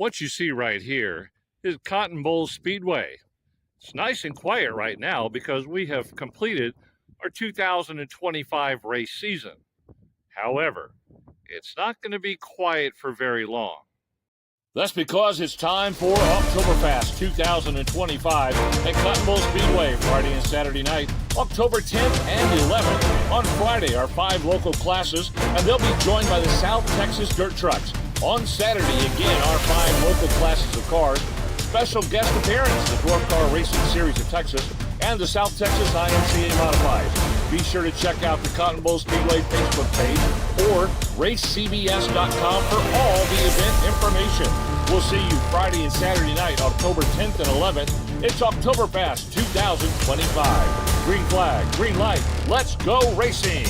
What you see right here is Cotton Bowl Speedway. It's nice and quiet right now because we have completed our 2025 race season. However, it's not going to be quiet for very long. That's because it's time for Oktoberfest 2025 at Cotton Bowl Speedway, Friday and Saturday night, October 10th and 11th. On Friday, our 5 local classes, and they'll be joined by the South Texas Dirt Trucks. On Saturday, again, our 5 local classes of cars, special guest appearance, the Dwarf Car Racing Series of Texas, and the South Texas IMCA Modifieds. Be sure to check out the Cotton Bowl Speedway Facebook page or racecbs.com for all the event information. We'll see you Friday and Saturday night, October 10th and 11th. It's Oktoberfest 2025. Green flag, green light, let's go racing!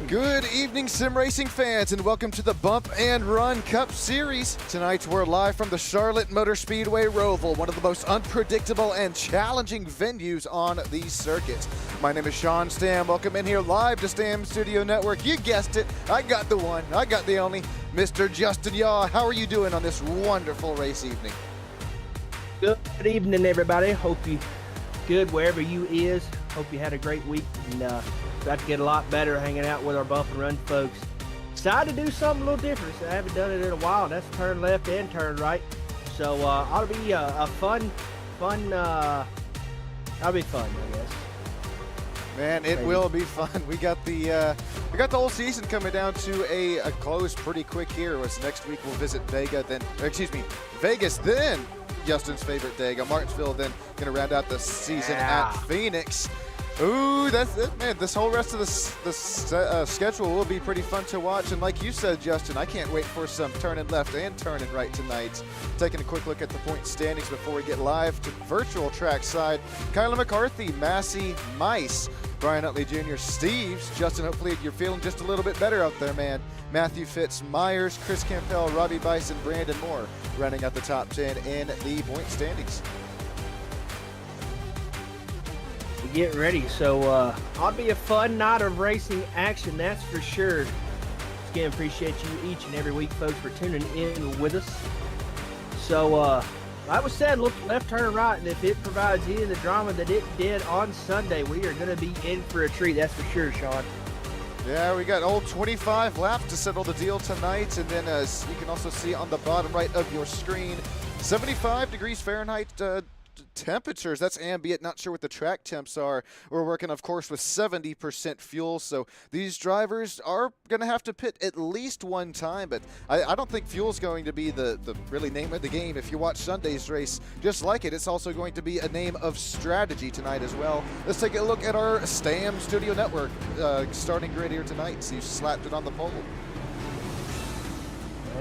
Good evening, sim racing fans, and welcome to the Bump and Run Cup Series. Tonight, we're live from the Charlotte Motor Speedway Roval, one of the most unpredictable and challenging venues on the circuit. My name is Sean Stam. Welcome in here live to Stam Studio Network. You guessed it. I got the one. I got the only. Mr. Justin Yaw. How are you doing on this wonderful race evening? Good evening, everybody. Hope you good wherever you is. Hope you had a great week and about to get a lot better hanging out with our Bump and Run folks. Decided to do something a little different. So I haven't done it in a while. That's turn left and turn right. So ought to be a fun. That'll be fun, I guess. Man, it will be fun. We got the whole season coming down to a close pretty quick here. As next week we'll visit Vegas, then Justin's favorite Dega, Martinsville, then going to round out the season at Phoenix. Ooh, that's it, man. This whole rest of the schedule will be pretty fun to watch. And like you said, Justin, I can't wait for some turning left and turning right tonight. Taking a quick look at the point standings before we get live to virtual track side. Kyler McCarthy, Massey, Mice, Brian Utley Jr., Steves. Justin, hopefully you're feeling just a little bit better out there, man. Matthew Fitz, Myers, Chris Campbell, Robbie Bison, Brandon Moore running out the top 10 in the point standings. Getting ready, so ought to be a fun night of racing action, that's for sure. Again, appreciate you each and every week, folks, for tuning in with us. So like we said, look left, turn right, and if it provides you the drama that it did on Sunday, we are going to be in for a treat, that's for sure, Sean. Yeah, we got old 25 laps to settle the deal tonight, and then as you can also see on the bottom right of your screen, 75 degrees Fahrenheit temperatures. That's ambient, not sure what the track temps are. We're working, of course, with 70% fuel, so these drivers are going to have to pit at least one time, but I don't think fuel's going to be the really name of the game. If you watch Sunday's race, just like it's also going to be a name of strategy tonight as well. Let's take a look at our Stam Studio Network starting grid here tonight. So you slapped it on the pole.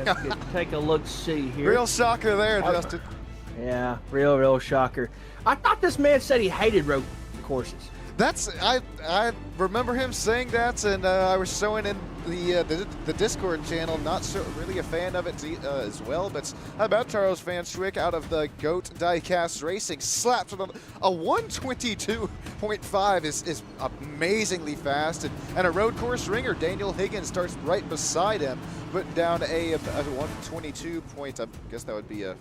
Let's take a look, see here. Real shocker there, Justin. Yeah, real shocker. I thought this man said he hated road courses. I remember him saying that, and I was showing in the Discord channel. Not so really a fan of it as well. But how about Charles Van Schwick out of the GOAT Diecast Racing slaps on a 122.5 is amazingly fast, and a road course ringer Daniel Higgins starts right beside him, putting down a 122 point. I guess that would be a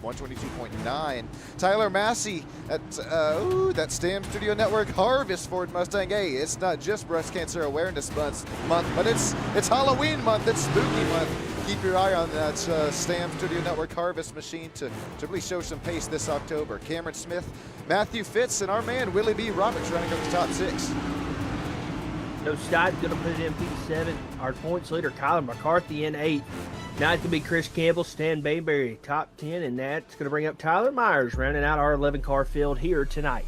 122.9. Tyler Massey at that Stam Studio Network Harvest Ford Mustang. Hey, it's not just Breast Cancer Awareness Month, but it's Halloween month. It's spooky month. Keep your eye on that Stam Studio Network Harvest machine to really show some pace this October. Cameron Smith, Matthew Fitz, and our man Willie B. Roberts running up the top 6. No Stipe going to put it in P7. Our points leader, Kyler McCarthy, in 8. Now it's going to be Chris Campbell, Stan Bayberry, top 10, and that's going to bring up Tyler Myers, rounding out our 11-car field here tonight.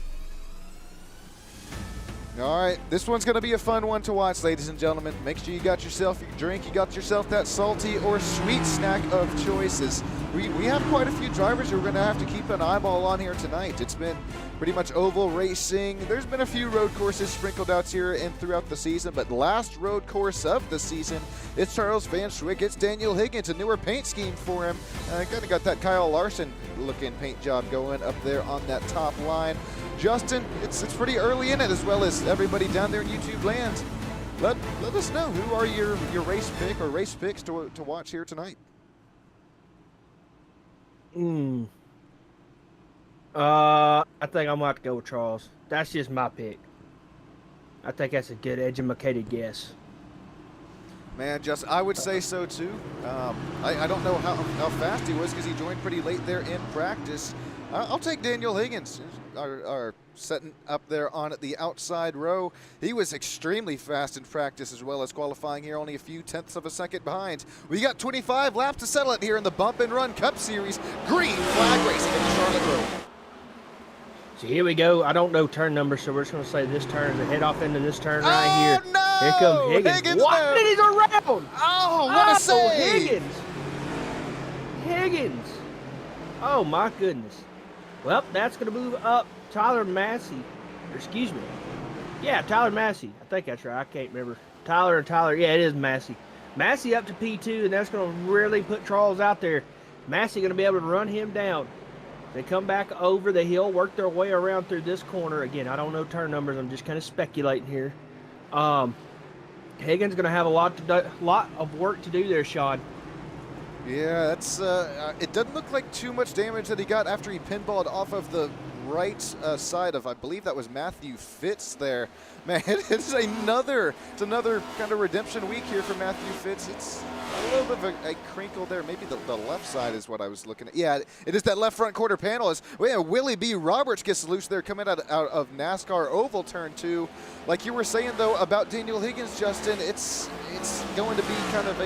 All right, this one's going to be a fun one to watch, ladies and gentlemen. Make sure you got yourself your drink, you got yourself that salty or sweet snack of choices. we have quite a few drivers who are going to have to keep an eyeball on here tonight. It's been pretty much oval racing. There's been a few road courses sprinkled out here and throughout the season, but last road course of the season, it's Charles Van Schwick. It's Daniel Higgins, a newer paint scheme for him. Kind of got that Kyle Larson looking paint job going up there on that top line. Justin, it's pretty early in it, as well as everybody down there in YouTube land. Let us know, who are your race pick or race picks to watch here tonight? I think I'm going to have to go with Charles. That's just my pick. I think that's a good educated guess. Man, Justin, I would say so too. I don't know how fast he was because he joined pretty late there in practice. I'll take Daniel Higgins, our setting up there on the outside row. He was extremely fast in practice as well as qualifying here, only a few tenths of a second behind. We got 25 laps to settle it here in the Bump and Run Cup Series. Green flag racing at the Charlotte Road. So here we go. I don't know turn numbers, so we're just going to say this turn is a head off into this turn right here. No! Here comes Higgins. What? No. And he's around! Oh, what a save! Higgins. Oh, my goodness. Well, that's going to move up Tyler Massey. Or excuse me. Yeah, Tyler Massey. I think that's right. I can't remember. Tyler. Yeah, it is Massey. Massey up to P2, and that's going to really put Charles out there. Massey going to be able to run him down. They come back over the hill, work their way around through this corner. Again, I don't know turn numbers. I'm just kind of speculating here. Higgins going to have a lot of work to do there, Sean. Yeah, that's it doesn't look like too much damage that he got after he pinballed off of the right side of, I believe that was Matthew Fitz there. Man, it's another kind of redemption week here for Matthew Fitz. It's a little bit of a crinkle there. Maybe the left side is what I was looking at. Yeah, it is that left front quarter panel. As Willie B. Roberts gets loose there coming out of NASCAR Oval turn 2. Like you were saying though about Daniel Higgins, Justin, it's going to be kind of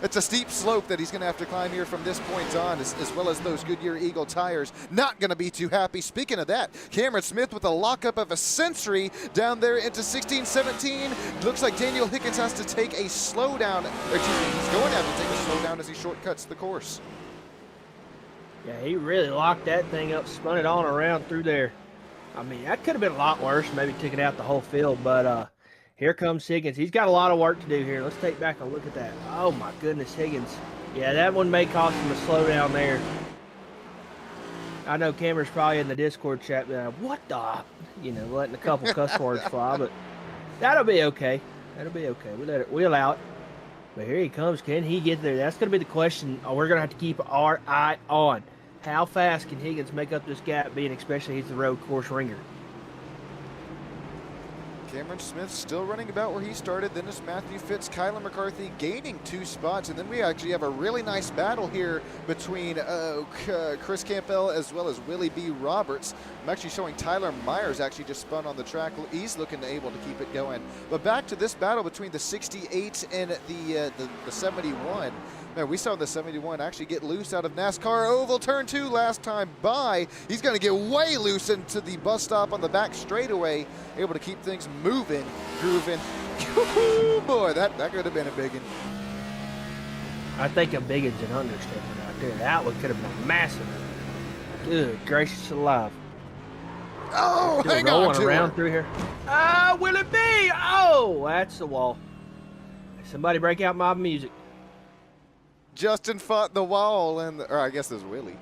it's a steep slope that he's going to have to climb here from this point on, as well as those Goodyear Eagle tires. Not going to be too happy. Speaking of that, Cameron Smith with a lockup of a century down there into 16-17. Looks like Daniel Higgins has to take a slowdown. He's going to have to take a slowdown as he shortcuts the course. Yeah, he really locked that thing up, spun it on around through there. I mean, that could have been a lot worse. Maybe took it out the whole field, but here comes Higgins. He's got a lot of work to do here. Let's take back a look at that. Oh, my goodness, Higgins. Yeah, that one may cost him a slowdown there. I know Cameron's probably in the Discord chat now. What the? Letting a couple cuss words fly, but that'll be okay. That'll be okay. We'll allow it. But here he comes. Can he get there? That's going to be the question we're going to have to keep our eye on. How fast can Higgins make up this gap, being especially he's the road course ringer? Cameron Smith still running about where he started. Then it's Matthew Fitz, Kyler McCarthy gaining 2 spots. And then we actually have a really nice battle here between Chris Campbell as well as Willie B. Roberts. I'm actually showing Tyler Myers actually just spun on the track. He's looking able to keep it going. But back to this battle between the 68 and the 71. Man, we saw the 71 actually get loose out of NASCAR Oval turn 2 last time by. He's going to get way loose into the bus stop on the back straightaway, able to keep things moving, grooving. Boy, that could have been a big one. I think a big one's an understatement right there. That one could have been massive. Good gracious alive. Oh, still hang on to around her. through here. Ah, will it be? Oh, that's the wall. Somebody break out my music. Justin fought the wall, or I guess it was Willie.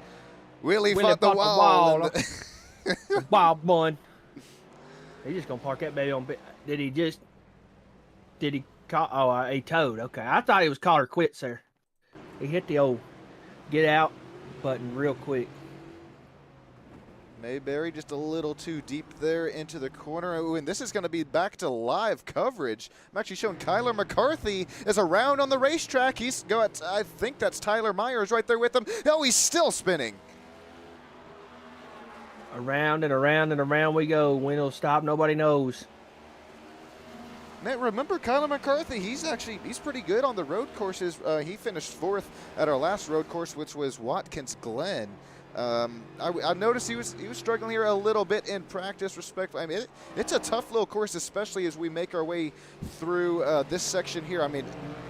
Willie fought the wall. The wild one. He's just gonna park that baby on. Did he call? Oh, he towed. Okay, I thought he was called or quits there. He hit the old get out button real quick. Mayberry just a little too deep there into the corner. Ooh, and this is going to be back to live coverage. I'm actually showing Kyler McCarthy is around on the racetrack. He's got, I think that's Tyler Myers right there with him. Oh, he's still spinning. Around and around and around we go. When it'll stop, nobody knows. Man, remember Kyler McCarthy? He's pretty good on the road courses. He finished 4th at our last road course, which was Watkins Glen. I noticed he was struggling here a little bit in practice. Respectfully, I mean, it's a tough little course, especially as we make our way through this section here. I mean,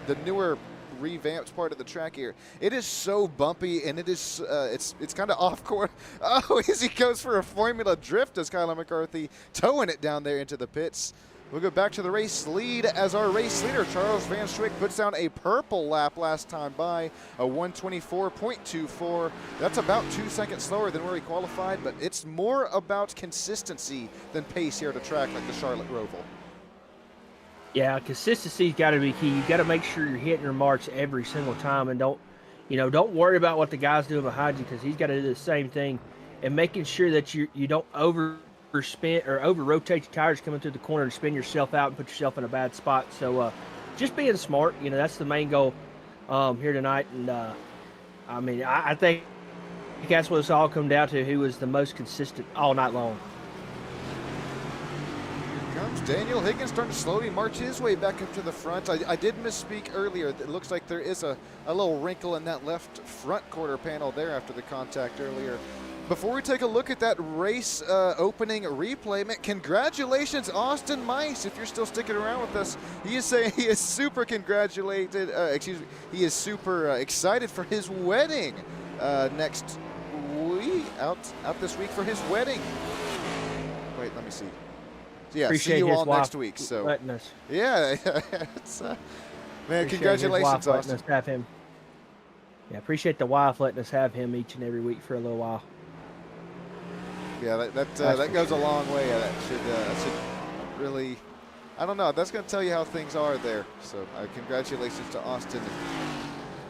the newer revamped part of the track here. It is so bumpy, and it is it's kind of off course. Oh, as he goes for a Formula drift, as Kyler McCarthy towing it down there into the pits. We'll go back to the race lead as our race leader, Charles Van Schwick, puts down a purple lap last time by, a 124.24. That's about 2 seconds slower than where he qualified, but it's more about consistency than pace here at a track like the Charlotte Roval. Yeah, consistency's got to be key. You got to make sure you're hitting your marks every single time, and don't worry about what the guy's doing behind you, because he's got to do the same thing, and making sure that you don't overspin or over rotate your tires coming through the corner and spin yourself out and put yourself in a bad spot. So just being smart, that's the main goal here tonight. And I mean, I think that's what it's all come down to, who was the most consistent all night long. Here comes Daniel Higgins, starting to slowly march his way back up to the front. I did misspeak earlier. It looks like there is a little wrinkle in that left front quarter panel there after the contact earlier. Before we take a look at that race opening replay, man, congratulations, Austin Mice, if you're still sticking around with us. He is saying he is super he is super excited for his wedding next week, out this week for his wedding. Wait, let me see. Yeah, Appreciate see you all wife next week. So, letting us. yeah, it's, man, congratulations, Austin. Us have him. Yeah, appreciate the wife letting us have him each and every week for a little while. Yeah, that goes a long way. That should really, I don't know. That's going to tell you how things are there. So congratulations to Austin.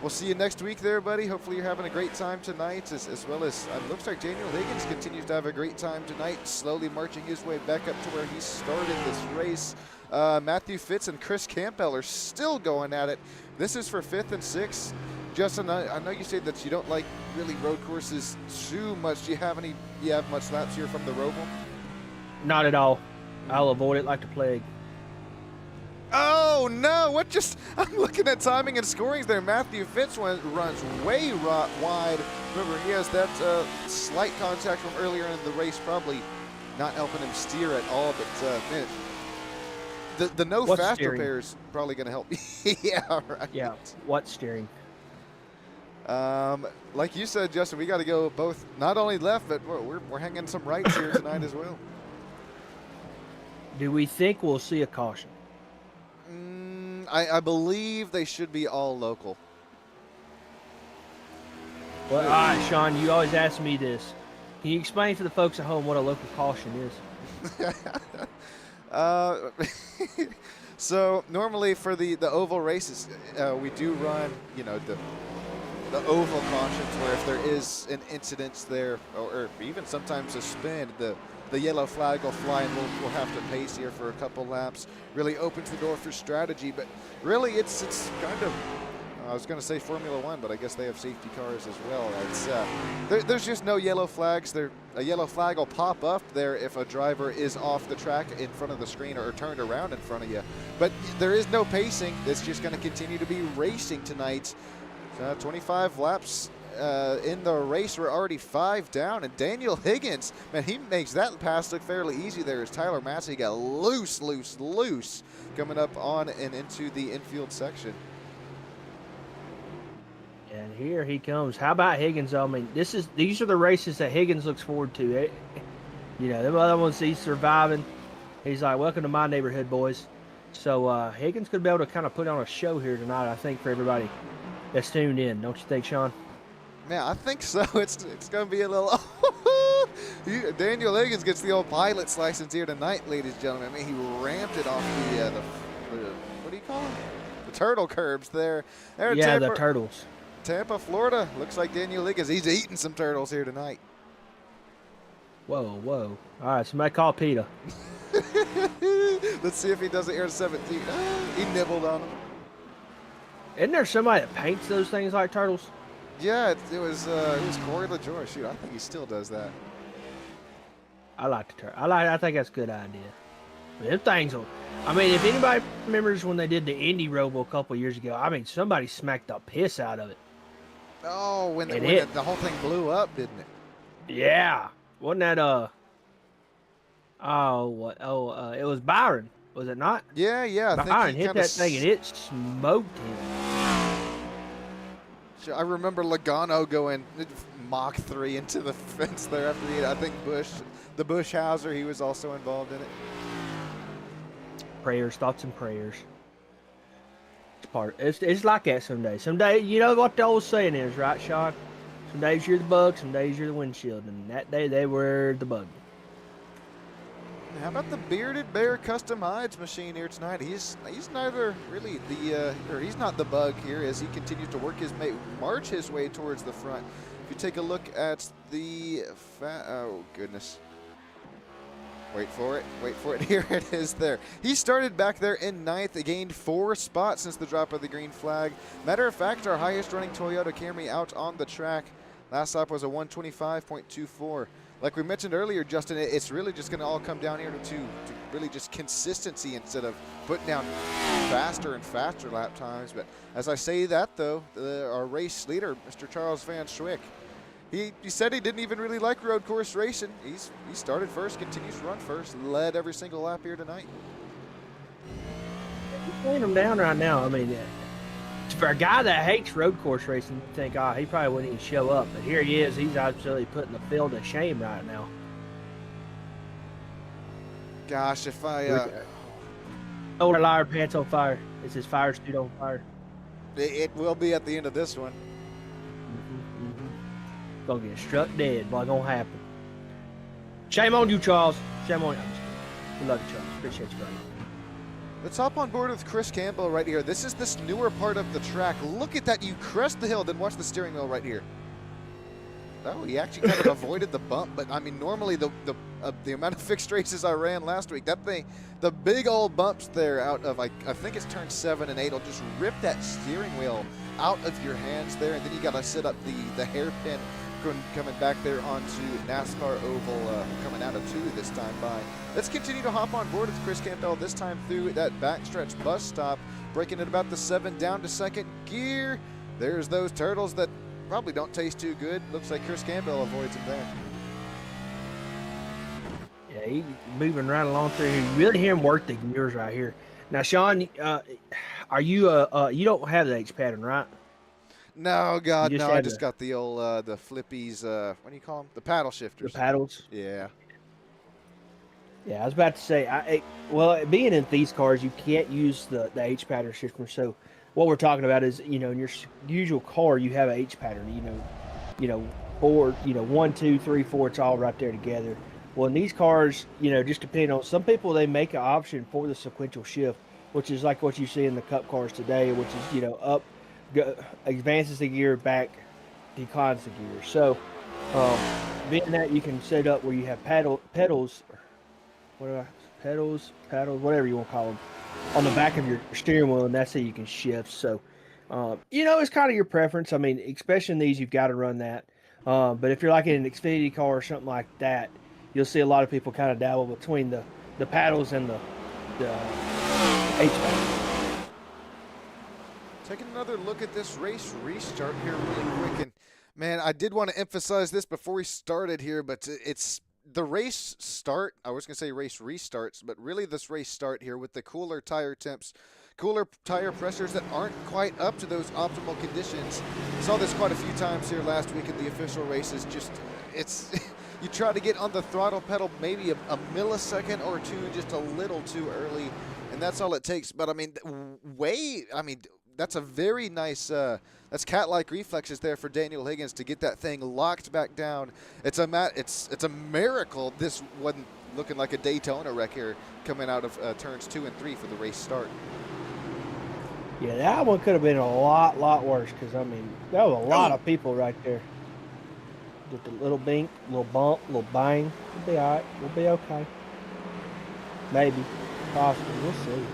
We'll see you next week there, buddy. Hopefully you're having a great time tonight, as well as it looks like Daniel Higgins continues to have a great time tonight, slowly marching his way back up to where he started this race. Matthew Fitz and Chris Campbell are still going at it. This is for 5th and 6th. Justin, I know you say that you don't like really road courses too much. Do you have much laps here from the Roval? Not at all. I'll avoid it like the plague. Oh no! I'm looking at timing and scorings there. Matthew Fitz runs way wide. Remember, he has that slight contact from earlier in the race, probably not helping him steer at all. But man, the no What's fast steering? repair is probably going to help. Yeah, right. Yeah, what steering? Like you said, Justin, we got to go both, not only left, but we're hanging some rights here tonight as well. Do we think we'll see a caution? I believe they should be all local. Well, all right, Sean, you always ask me this. Can you explain to the folks at home what a local caution is? So normally for the oval races, we do run, the oval cautions, where if there is an incident there, or even sometimes a spin, the yellow flag will fly, and we'll have to pace here for a couple laps. Really opens the door for strategy, but really it's kind of, I was going to say Formula One, but I guess they have safety cars as well. It's there's just no yellow flags. A yellow flag will pop up there if a driver is off the track in front of the screen or turned around in front of you. But there is no pacing. It's just going to continue to be racing tonight. 25 laps in the race. We're already 5 down, and Daniel Higgins, man, he makes that pass look fairly easy there as Tyler Massey got loose coming up on and into the infield section. And here he comes. How about Higgins? I mean, these are the races that Higgins looks forward to. Them other ones he's surviving. He's like, welcome to my neighborhood, boys. So Higgins could be able to kind of put on a show here tonight, I think, for everybody that's tuned in. Don't you think, Sean? Man, I think so. It's going to be a little. Daniel Higgins gets the old pilot's license here tonight, ladies and gentlemen. I mean, he ramped it off the what do you call them? The turtle curbs there. Yeah, Tampa, the turtles. Tampa, Florida. Looks like Daniel Higgins. He's eating some turtles here tonight. Whoa. All right, somebody call PETA. Let's see if he does it here at 17. He nibbled on him. Isn't there somebody that paints those things like turtles? Yeah, it was Corey LaJoy. Shoot, I think he still does that. I like the turtle. I think that's a good idea. Them things will. I mean, if anybody remembers when they did the Indy Roval a couple years ago, I mean, somebody smacked the piss out of it. Oh, when the whole thing blew up, didn't it? Yeah. Wasn't that it was Byron, was it not? Yeah, I think Byron he hit kind that thing and of. it smoked him. I remember Logano going Mach 3 into the fence there after he hit, I think the Bush Hauser, he was also involved in it. Prayers, thoughts and prayers. It's like that some days. Some days, you know what the old saying is, right, Sean? Some days you're the bug, some days you're the windshield, and that day they were the bug. How about the Bearded Bear custom hides machine here tonight? He's neither really or he's not the bug here as he continues to march his way towards the front. If you take a look at the oh goodness. Wait for it. Here it is there. He started back there in 9th. He gained 4 spots since the drop of the green flag. Matter of fact, our highest running Toyota Camry out on the track. Last lap was a 125.24. Like we mentioned earlier, Justin, it's really just going to all come down here to really just consistency instead of putting down faster and faster lap times. But as I say that, though, our race leader, Mr. Charles Van Schwick, he said he didn't even really like road course racing. He started first, continues to run first, led every single lap here tonight. He's playing him down right now. I mean, for a guy that hates road course racing, you think, he probably wouldn't even show up. But here he is. He's absolutely putting the field to shame right now. Gosh, if I... Older liar pants on fire. Is his fire suit on fire? It will be at the end of this one. Gonna get struck dead. What's gonna happen? Shame on you, Charles. Shame on you. We love you, Charles. Appreciate you, buddy. Let's hop on board with Chris Campbell right here. This is this newer part of the track. Look at that. You crest the hill, then watch the steering wheel right here. Oh, he actually kind of avoided the bump, but I mean, normally the amount of fixed races I ran last week, that thing, the big old bumps there out of, I think it's turn 7 and 8, will just rip that steering wheel out of your hands there, and then you got to set up the hairpin coming back there onto NASCAR Oval, coming out of 2 this time by. Let's continue to hop on board with Chris Campbell, this time through that backstretch bus stop, breaking at about the 7 down to 2nd gear. There's those turtles that probably don't taste too good. Looks like Chris Campbell avoids them there. Yeah, he's moving right along through here. You really hear him work the gears right here. Now, Sean, are you you don't have the H pattern, right? No, God, no. I just the, got the old the flippies. What do you call them? The paddle shifters. The paddles. Yeah. Yeah, I was about to say. Well, being in these cars, you can't use the H pattern shifter. So, what we're talking about is, in your usual car, you have a H pattern. 4. 1, 2, 3, 4. It's all right there together. Well, in these cars, just depending on some people, they make an option for the sequential shift, which is like what you see in the Cup cars today, which is up. Advances the gear, back declines the gear. So, being that you can set up where you have pedals, whatever you want to call them, on the back of your steering wheel, and that's how you can shift. So, it's kind of your preference. I mean, especially in these, you've got to run that. But if you're like in an Xfinity car or something like that, you'll see a lot of people kind of dabble between the paddles and the H paddle. Taking another look at this race restart here really quick. And, man, I did want to emphasize this before we started here, but it's the race start. I was going to say race restarts, but really this race start here with the cooler tire temps, cooler tire pressures that aren't quite up to those optimal conditions. Saw this quite a few times here last week at the official races. It's you try to get on the throttle pedal maybe a millisecond or 2 just a little too early, and that's all it takes. But, I mean, that's a very nice, that's cat-like reflexes there for Daniel Higgins to get that thing locked back down. It's a miracle this wasn't looking like a Daytona wreck here coming out of turns 2 and 3 for the race start. Yeah, that one could have been a lot worse because, I mean, there was a lot of people right there. Just a little bink, a little bump, a little bang. We'll be all right. We'll be okay. Maybe. Possibly. We'll see.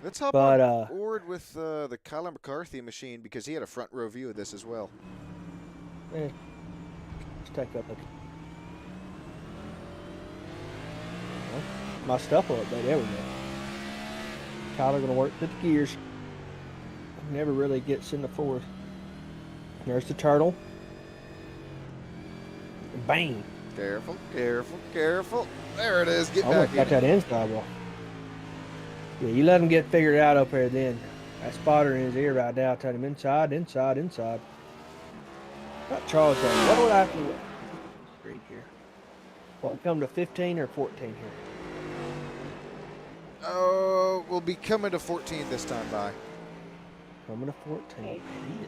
Let's hop on board with the Kyler McCarthy machine because he had a front row view of this as well. Let's take a look. Well, my stuff will update. There we go. Kyler going to work the gears. Never really gets in the fourth. There's the turtle. Bang. Careful, careful, careful. There it is. Get Almost back got in. that inside wall. Yeah, you let him get figured out up there then. That spotter in his ear right now telling him inside, inside, inside. Not Charles saying, what would I have to streak here? What, come to 15 or 14 here? Oh, we'll be coming to 14 this time by. Coming to 14. He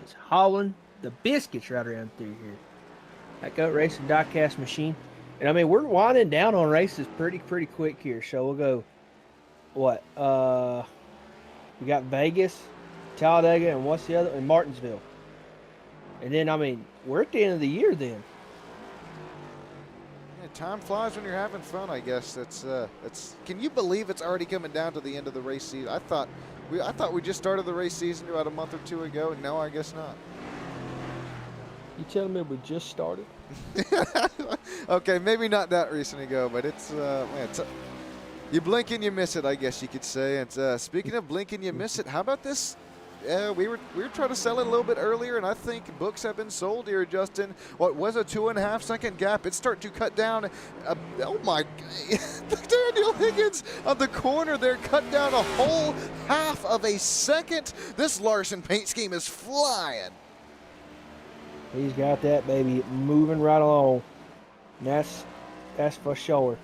is hauling the biscuits right around through here. That Goat Racing diecast machine. And I mean, we're winding down on races pretty quick here. So we'll go, what? We got Vegas, Talladega, and what's the other? And Martinsville. And then, I mean, we're at the end of the year then. Yeah, time flies when you're having fun, I guess. That's can you believe it's already coming down to the end of the race season? I thought we just started the race season about a month or two ago, and no, I guess not. You telling me we just started? Okay, maybe not that recent ago, but it's man, you blink and you miss it, I guess you could say. And speaking of blink and you miss it, how about this? We were trying to sell it a little bit earlier, and I think books have been sold here, Justin. What was a 2.5 second gap? It's starting to cut down. Oh my! Daniel Higgins on the corner there cut down a whole half of a second. This Larson paint scheme is flying. He's got that baby moving right along. And that's for sure.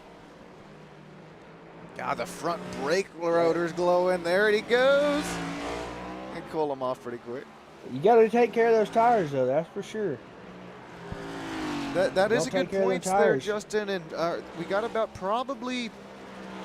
God, the front brake rotor's glowing. There he goes. And cool him off pretty quick. You got to take care of those tires, though. That's for sure. That is a good point there, Justin. And we got about probably,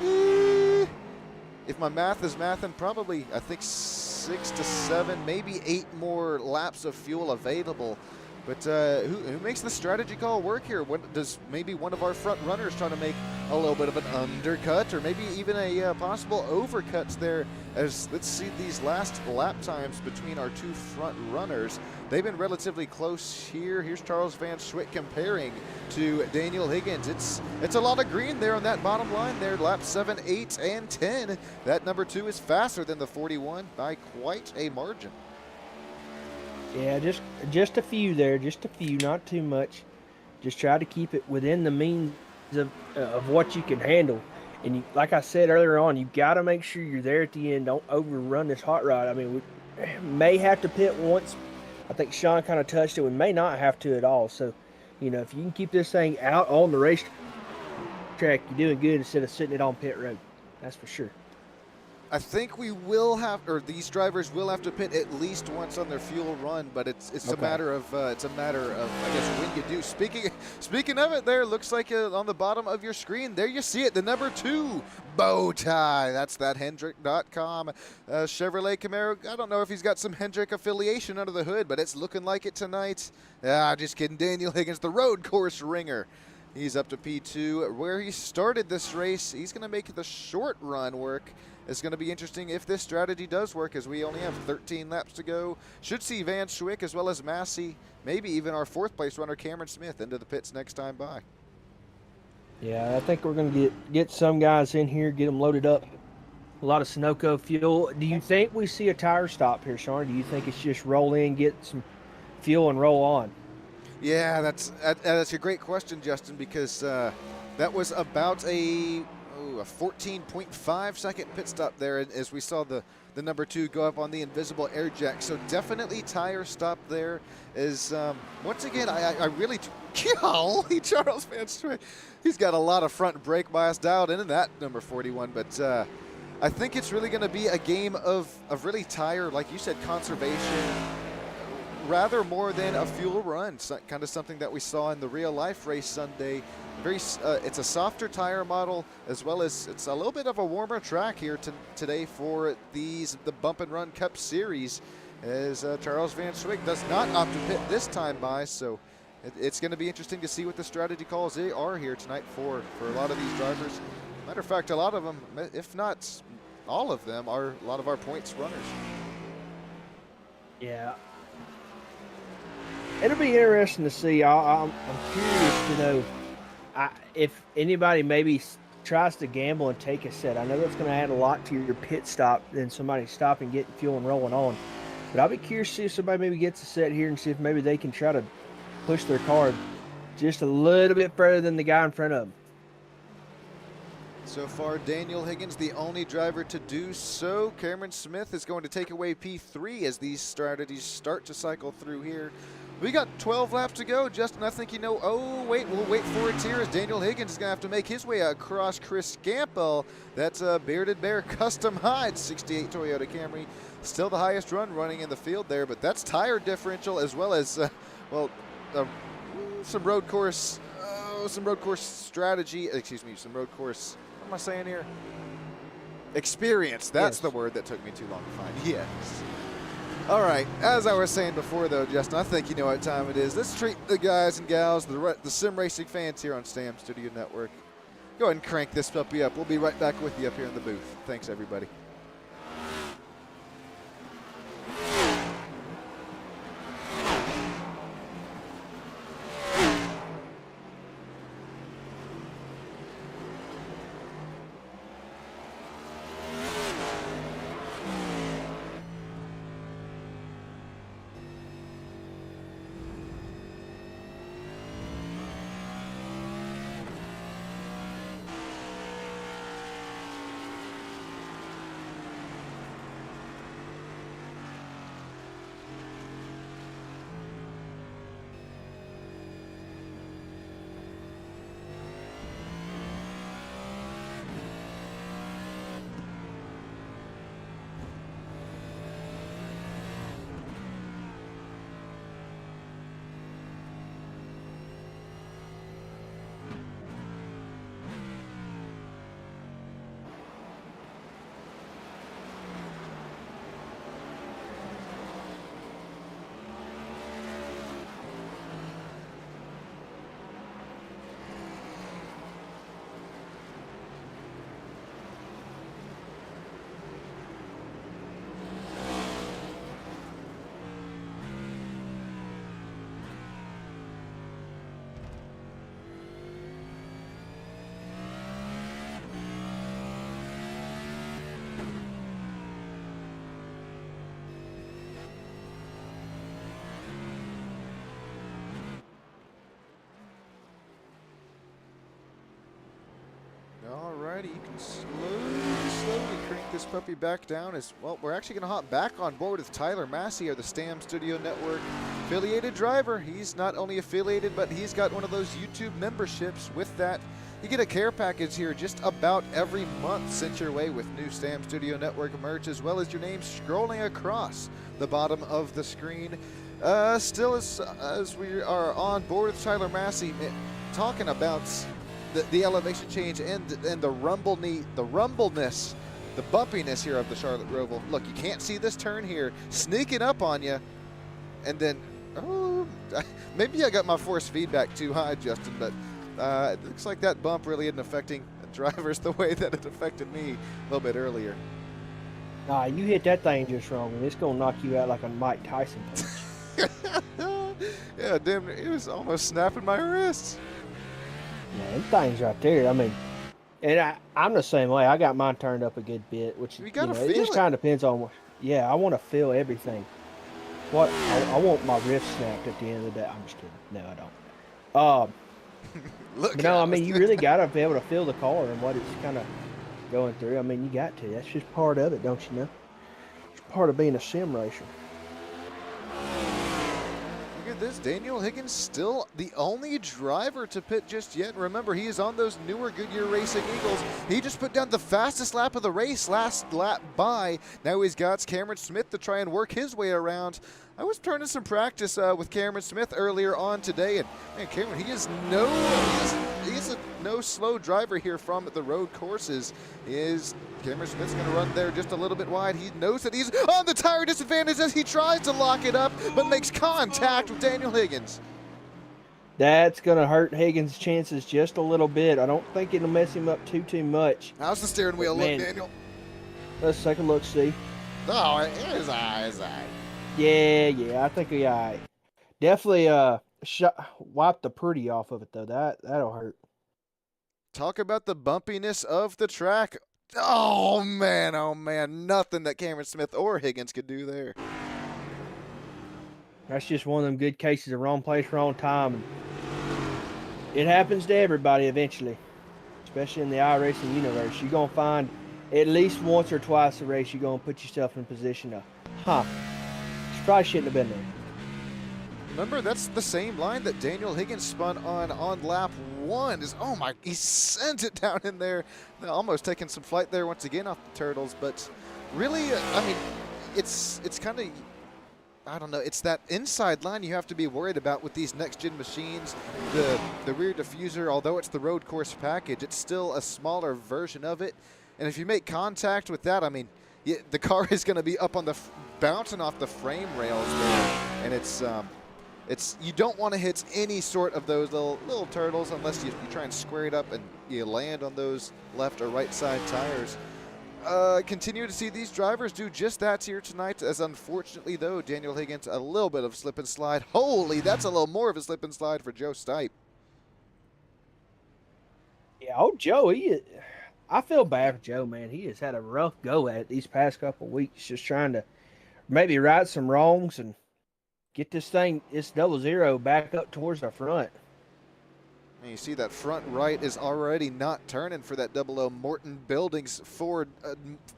if my math is mathing, probably I think 6 to 7, maybe 8 more laps of fuel available. But who makes the strategy call work here? Does maybe one of our front runners try to make a little bit of an undercut, or maybe even a possible overcut there? As let's see these last lap times between our two front runners. They've been relatively close here. Here's Charles Van Schwick comparing to Daniel Higgins. It's a lot of green there on that bottom line there. Laps 7, 8, and 10. That number 2 is faster than the 41 by quite a margin. Yeah, just a few there, just a few, not too much. Just try to keep it within the means of what you can handle. And you, like I said earlier on, you got to make sure you're there at the end. Don't overrun this hot rod. I mean, we may have to pit once. I think Sean kind of touched it. We may not have to at all. So, you know, if you can keep this thing out on the racetrack, you're doing good instead of sitting it on pit road. That's for sure. I think we will have, or these drivers will have to pit at least once on their fuel run, but it's okay. a matter of I guess when you do. Speaking of it, there looks like on the bottom of your screen there you see it, the number 2 bow tie. That's that Hendrick.com Chevrolet Camaro. I don't know if he's got some Hendrick affiliation under the hood, but it's looking like it tonight. Just kidding. Daniel Higgins, the road course ringer. He's up to P2 where he started this race. He's going to make the short run work. It's going to be interesting if this strategy does work, as we only have 13 laps to go. Should see Van Schwick as well as Massey, maybe even our 4th place runner Cameron Smith into the pits next time by. Yeah, I think we're going to get some guys in here, get them loaded up. A lot of Sunoco fuel. Do you think we see a tire stop here, Sean? Do you think it's just roll in, get some fuel, and roll on? Yeah, that's a great question, Justin, because that was about a 14.5 second pit stop there as we saw the number 2 go up on the invisible air jack. So definitely tire stop there is once again I really golly, Charles Van Schwick, he's got a lot of front brake bias dialed in that number 41, but I think it's really going to be a game of really tire, like you said, conservation rather more than a fuel run. So, kind of something that we saw in the real life race Sunday. It's a softer tire model, as well as it's a little bit of a warmer track here today for the Bump and Run Cup Series, as Charles Van Schwick does not opt to pit this time by. So it's going to be interesting to see what the strategy calls are here tonight for a lot of these drivers. Matter of fact, a lot of them, if not all of them, are a lot of our points runners. Yeah. It'll be interesting to see. I'm curious to know if anybody maybe tries to gamble and take a set. I know that's going to add a lot to your pit stop than somebody stopping, getting fuel and rolling on. But I'll be curious to see if somebody maybe gets a set here and see if maybe they can try to push their car just a little bit further than the guy in front of him. So far, Daniel Higgins, the only driver to do so. Cameron Smith is going to take away P3 as these strategies start to cycle through here. We got 12 laps to go. Justin, I think you know. Oh, wait, we'll wait for it here as Daniel Higgins is going to have to make his way across Chris Campbell. That's a Bearded Bear Custom Hide 68 Toyota Camry. Still the highest run running in the field there, but that's tire differential as well as, some road course strategy. Excuse me, some road course. What am I saying here? Experience. That's the word that took me too long to find. Yes. All right. As I was saying before, though, Justin, I think you know what time it is. Let's treat the guys and gals, the sim racing fans here on Stam Studio Network. Go ahead and crank this puppy up. We'll be right back with you up here in the booth. Thanks, everybody. Alrighty, you can slowly crank this puppy back down as well. We're actually going to hop back on board with Tyler Massey, or the Stam Studio Network affiliated driver. He's not only affiliated, but he's got one of those YouTube memberships. With that, you get a care package here just about every month sent your way with new Stam Studio Network merch, as well as your name scrolling across the bottom of the screen. Still, as we are on board with Tyler Massey, talking about the elevation change and the rumbleness, the bumpiness here of the Charlotte Roval. Look, you can't see this turn here sneaking up on you, and then maybe I got my force feedback too high, Justin, but it looks like that bump really isn't affecting drivers the way that it affected me a little bit earlier. Nah, you hit that thing just wrong, and it's gonna knock you out like a Mike Tyson punch. Yeah, damn, it was almost snapping my wrists. Yeah, them things right there. I mean, and I'm the same way. I got mine turned up a good bit, which You gotta it feel just it. kind of depends on what. Yeah, I want to feel everything. What I want my wrist snapped at the end of the day. I'm just kidding. No, I don't. Look, But no, I mean, you really got to be able to feel the car and what it's kind of going through. I mean, you got to. That's just part of it, don't you know? It's part of being a sim racer. Look at this. Daniel Higgins still the only driver to pit just yet. Remember, he is on those newer Goodyear Racing Eagles. He just put down the fastest lap of the race last lap by. Now he's got Cameron Smith to try and work his way around. I was turning some practice with Cameron Smith earlier on today, and man, Cameron, he is no slow driver here from the road courses. Cameron Smith's going to run there just a little bit wide. He knows that he's on the tire disadvantage as he tries to lock it up, but makes contact with Daniel Higgins. That's going to hurt Higgins' chances just a little bit. I don't think it'll mess him up too much. How's the steering wheel look, Daniel? Let's take a look, see. Oh, his eye. Yeah, I think he all right. Definitely wipe the pretty off of it, though. That'll hurt. Talk about the bumpiness of the track. Oh, man. Nothing that Cameron Smith or Higgins could do there. That's just one of them good cases of wrong place, wrong time. It happens to everybody eventually, especially in the iRacing universe. You're going to find at least once or twice a race, you're going to put yourself in a position to, she probably shouldn't have been there. Remember, that's the same line that Daniel Higgins spun on lap 1. Oh my, he sent it down in there. Almost taking some flight there once again off the turtles, but really, I mean, it's kind of, I don't know, it's that inside line you have to be worried about with these next-gen machines. The rear diffuser, although it's the road course package, it's still a smaller version of it. And if you make contact with that, I mean, the car is going to be up on the, bouncing off the frame rails there. And it's you don't want to hit any sort of those little turtles unless you try and square it up and you land on those left or right side tires. Continue to see these drivers do just that here tonight, as unfortunately, though, Daniel Higgins, a little bit of slip and slide. Holy, that's a little more of a slip and slide for Joe Stipe. Yeah, Joe, I feel bad for Joe, man. He has had a rough go at it these past couple of weeks, just trying to maybe right some wrongs and get this 00 back up towards the front. And you see that front right is already not turning for that 00 Morton Buildings Ford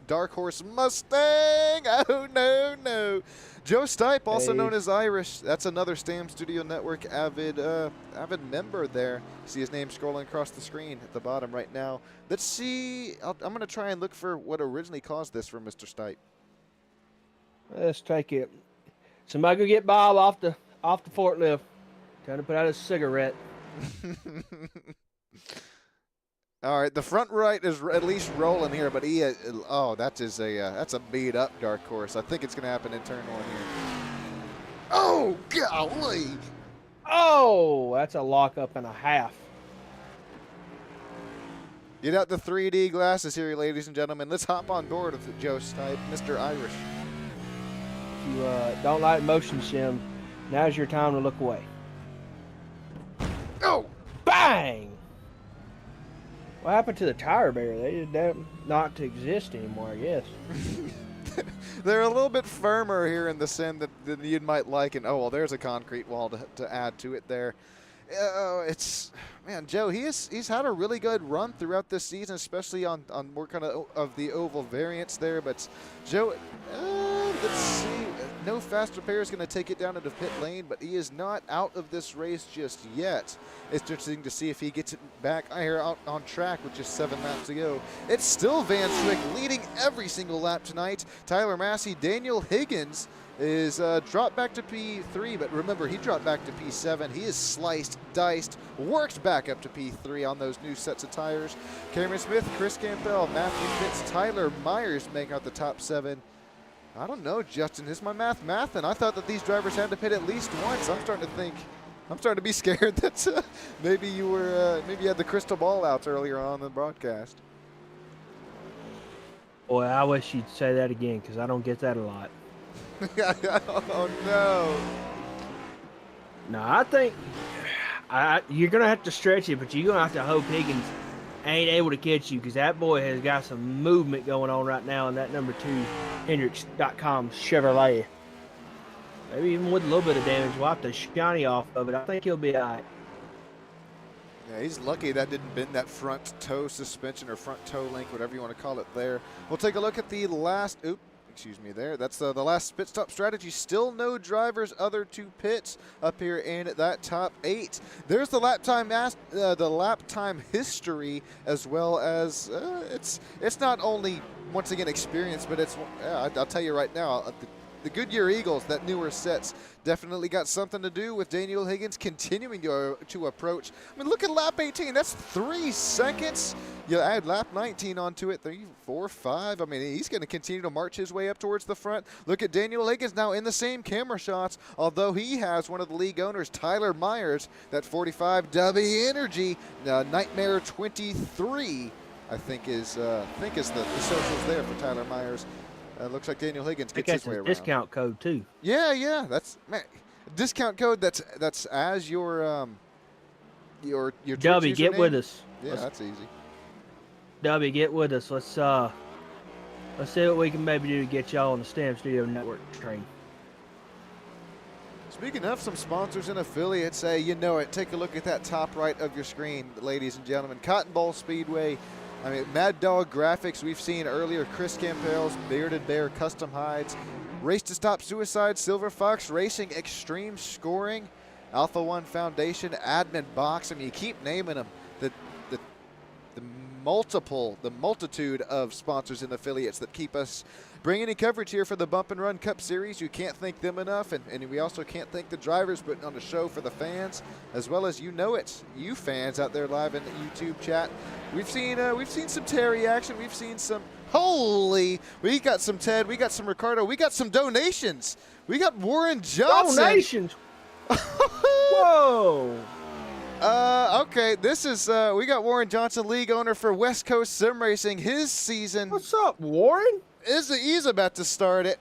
Dark Horse Mustang. Oh, no. Joe Stipe, also known as Irish. That's another Stam Studio Network avid member there. See his name scrolling across the screen at the bottom right now. Let's see. I'm going to try and look for what originally caused this for Mr. Stipe. Let's take it. Somebody go get Bob off the forklift. Trying to put out a cigarette. All right, the front right is at least rolling here, but that's a beat up Dark Horse. I think it's going to happen in turn 1 here. Oh, golly! Oh, that's a lockup and a half. Get out the 3D glasses here, ladies and gentlemen. Let's hop on board with Joe Stipe, Mr. Irish. If you don't like motion sim, now's your time to look away. Oh! Bang! What happened to the tire barrier? They're not to exist anymore, I guess. They're a little bit firmer here in the sim than you might like. And, oh, well, there's a concrete wall to add to it there. Man, Joe, he's had a really good run throughout this season, especially on more kind of the oval variants there. But, Joe, let's see. No fast repair is going to take it down into pit lane, but he is not out of this race just yet. It's interesting to see if he gets it back here out on track with just 7 laps to go. It's still Van Schwick leading every single lap tonight. Tyler Massey, Daniel Higgins is dropped back to P3, but remember, he dropped back to P7. He is sliced, diced, worked back up to P3 on those new sets of tires. Cameron Smith, Chris Campbell, Matthew Fitz, Tyler Myers make out the top 7. I don't know, Justin. Is my math mathin'? I thought that these drivers had to pit at least once. I'm starting to be scared that maybe you had the crystal ball out earlier on the broadcast. Boy, I wish you'd say that again, because I don't get that a lot. Oh, no. No, I think you're going to have to stretch it, but you're going to have to hope Higgins ain't able to catch you, because that boy has got some movement going on right now in that number 2 Hendricks.com Chevrolet. Maybe even with a little bit of damage, we'll have to shiny off of it. I think he'll be all right. Yeah, he's lucky that didn't bend that front toe suspension or front toe link, whatever you want to call it there. We'll take a look at the last, there. That's the last pit stop strategy. Still no drivers other to pits up here in that top 8. There's the lap time history, as well as it's not only once again experience, but it's I'll tell you right now. The Goodyear Eagles, that newer sets, definitely got something to do with Daniel Higgins continuing to approach. I mean, look at lap 18. That's 3 seconds. You add lap 19 onto it, 3, 4, 5. I mean, he's going to continue to march his way up towards the front. Look at Daniel Higgins now in the same camera shots, although he has one of the league owners, Tyler Myers, that 45W Energy Nightmare 23, I think is the socials there for Tyler Myers. Looks like Daniel Higgins gets his way around. Discount code too. Yeah. That's discount code. That's as your W, get with us. Yeah, that's easy. W, get with us. Let's see what we can maybe do to get y'all on the Stam Studio Network train. Speaking of some sponsors and affiliates, you know it. Take a look at that top right of your screen, ladies and gentlemen. Cotton Bowl Speedway. I mean, Mad Dog Graphics, we've seen earlier. Chris Campbell's Bearded Bear Custom Hides. Race to Stop Suicide, Silver Fox Racing, Extreme Scoring, Alpha One Foundation, Admin Box. I mean, you keep naming them. The multitude of sponsors and affiliates that keep us bringing you coverage here for the Bump and Run Cup Series. You can't thank them enough, and we also can't thank the drivers putting on a show for the fans, as well as you fans out there live in the YouTube chat. We've seen some Terry action. We've seen some we got some Ted, we got some Ricardo, we got some donations. We got Warren Johnson. Donations. Whoa. Okay, this is, we got Warren Johnson, league owner for West Coast Sim Racing. His season. What's up, Warren? He's about to start it.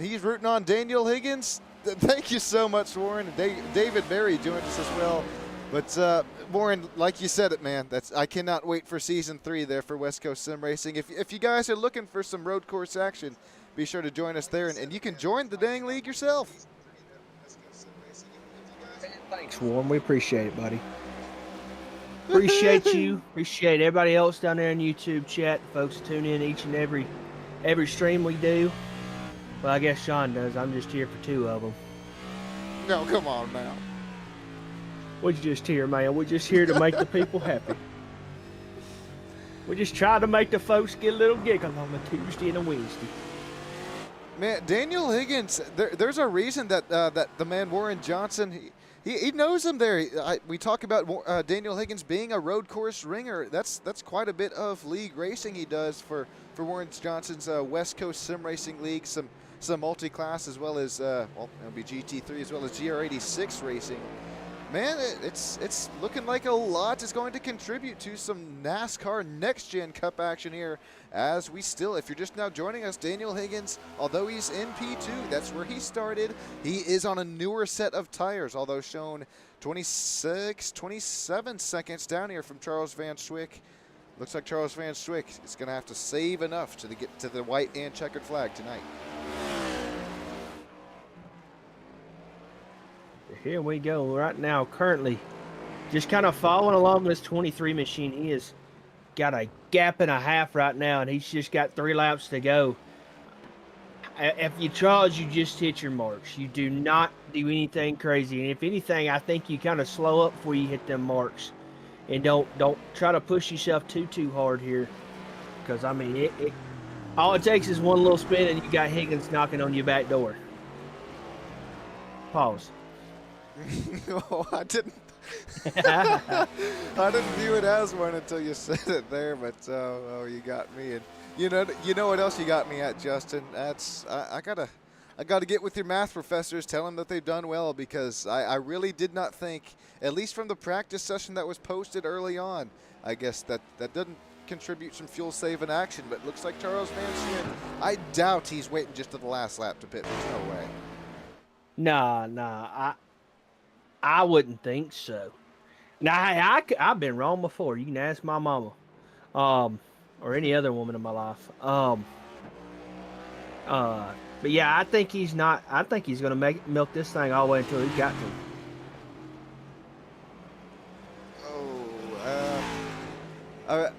He's rooting on Daniel Higgins. Thank you so much, Warren. David Berry joined us as well. But Warren, like you said it, man, I cannot wait for season 3 there for West Coast Sim Racing. If you guys are looking for some road course action, be sure to join us there, and you can join the dang league yourself. Thanks, Warren. We appreciate it, buddy. Appreciate you. Appreciate everybody else down there in YouTube chat. Folks tune in each and every stream we do. Well, I guess Sean does. I'm just here for 2 of them. No, come on now. We're just here, man. We're just here to make the people happy. We just try to make the folks get a little giggle on a Tuesday and a Wednesday. Man, Daniel Higgins, there's a reason that the man Warren Johnson, he knows him there. We talk about Daniel Higgins being a road course ringer. That's quite a bit of league racing he does for Warren Johnson's West Coast Sim Racing League, some multi-class, as well as it'll be GT3 as well as GR86 racing. Man, it's looking like a lot is going to contribute to some NASCAR Next Gen Cup action here. As if you're just now joining us, Daniel Higgins, although he's in P2, that's where he started. He is on a newer set of tires, although shown 27 seconds down here from Charles Van Schwick. Looks like Charles Van Schwick is going to have to save enough to get to the white and checkered flag tonight. Here we go right now, currently just kind of following along this 23 machine. He has got a gap and a half right now, and he's just got 3 laps to go. If you Charles, you just hit your marks. You do not do anything crazy, and if anything, I think you kind of slow up before you hit them marks, and don't try to push yourself too hard here, because I mean all it takes is one little spin and you got Higgins knocking on your back door. Pause. No, I didn't. I didn't view it as one until you said it there. But you got me. And you know what else you got me at, Justin? That's I gotta get with your math professors. Tell them that they've done well, because I really did not think, at least from the practice session that was posted early on, I guess that doesn't contribute some fuel saving action. But it looks like Charles Van Schwick, I doubt he's waiting just to the last lap to pit. There's no way. Nah. I wouldn't think so. Now, I've been wrong before. You can ask my mama, or any other woman in my life. But yeah, I think he's not. I think he's going to milk this thing all the way until he's got to. I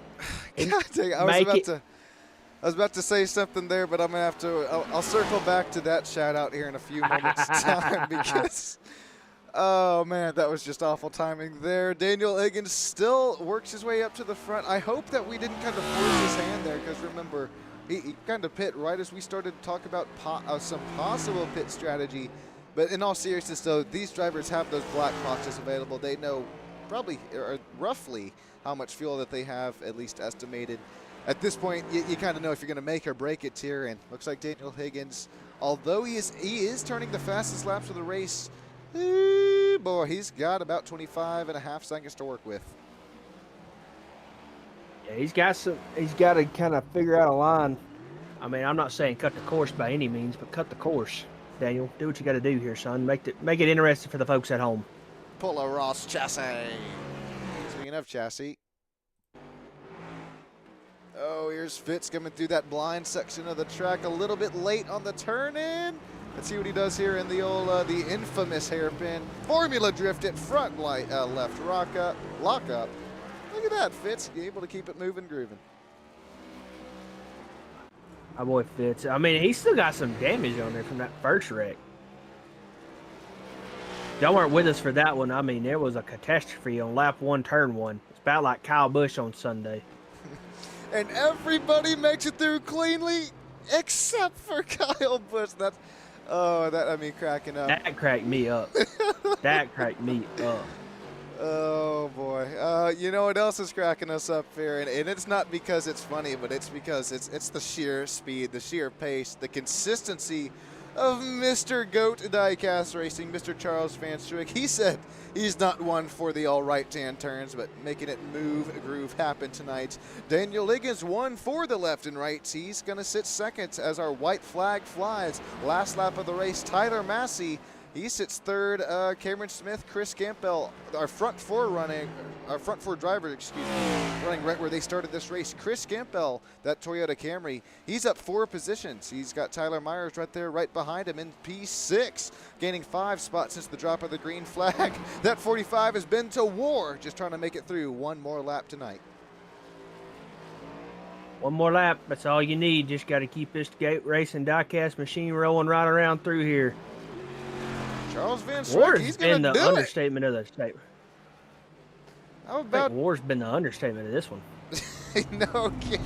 was about to say something there, but I'm gonna have to. I'll circle back to that shout out here in a few moments' time, because. Oh, man, that was just awful timing there. Daniel Higgins still works his way up to the front. I hope that we didn't kind of force his hand there, because remember, he kind of pit right as we started to talk about some possible pit strategy. But in all seriousness, though, these drivers have those black boxes available. They know probably or roughly how much fuel that they have, at least estimated. At this point, you kind of know if you're going to make or break it here. And looks like Daniel Higgins, although he is turning the fastest laps of the race, boy, he's got about 25.5 seconds to work with. Yeah, he's got to kind of figure out a line. I mean, I'm not saying cut the course by any means, but cut the course. Daniel, do what you got to do here, son. Make it interesting for the folks at home. Pull a Ross chassis. Speaking of chassis. Oh, here's Fitz coming through that blind section of the track a little bit late on the turn in. Let's see what he does here in the old, the infamous hairpin. Formula drift at front left lock up. Look at that, Fitz. You're able to keep it moving, grooving. My boy Fitz. I mean, he still got some damage on there from that first wreck. Y'all weren't with us for that one. I mean, there was a catastrophe on lap 1, turn 1. It's about like Kyle Busch on Sunday. And everybody makes it through cleanly except for Kyle Busch. That's, cracking up. That cracked me up. That cracked me up. Oh boy. You know what else is cracking us up here? And it's not because it's funny, but it's because it's the sheer speed, the sheer pace, the consistency of Mr. GOAT Diecast Racing, Mr. Charles Van Struik. He said he's not one for the all right-hand turns, but making it move, groove happen tonight. Daniel Higgins won for the left and rights. He's going to sit second as our white flag flies. Last lap of the race, Tyler Massey, he sits third. Cameron Smith, Chris Campbell, our front four drivers, running right where they started this race. Chris Campbell, that Toyota Camry, he's up 4 positions. He's got Tyler Myers right there, right behind him in P6, gaining 5 spots since the drop of the green flag. That 45 has been to war, just trying to make it through one more lap tonight. One more lap, that's all you need. Just got to keep this GOAT Racing diecast machine rolling right around through here. Charles Van Struik, he's going to do it. the understatement of the statement. How about war's been the understatement of this one. No kidding.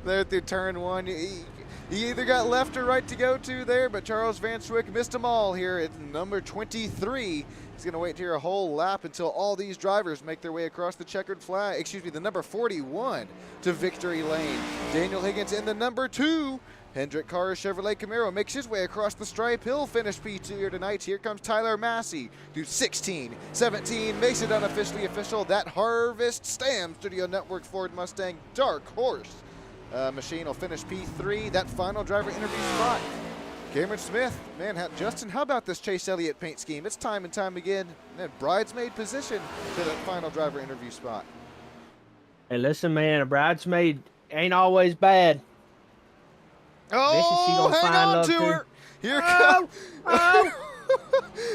There through turn 1, he either got left or right to go to there, but Charles Van Struik missed them all here at number 23. He's going to wait here a whole lap until all these drivers make their way across the checkered flag, the number 41 to victory lane. Daniel Higgins in the number 2. Hendrick Carr Chevrolet Camaro makes his way across the stripe. He'll finish P2 here tonight. Here comes Tyler Massey to 16, 17, makes it unofficially official. That Harvest Stam Studio Network Ford Mustang Dark Horse machine will finish P3. That final driver interview spot. Cameron Smith, man, Justin, how about this Chase Elliott paint scheme? It's time and time again. Bridesmaid position to that final driver interview spot. Hey, listen, man, a bridesmaid ain't always bad. Oh, hang on to her. Here comes.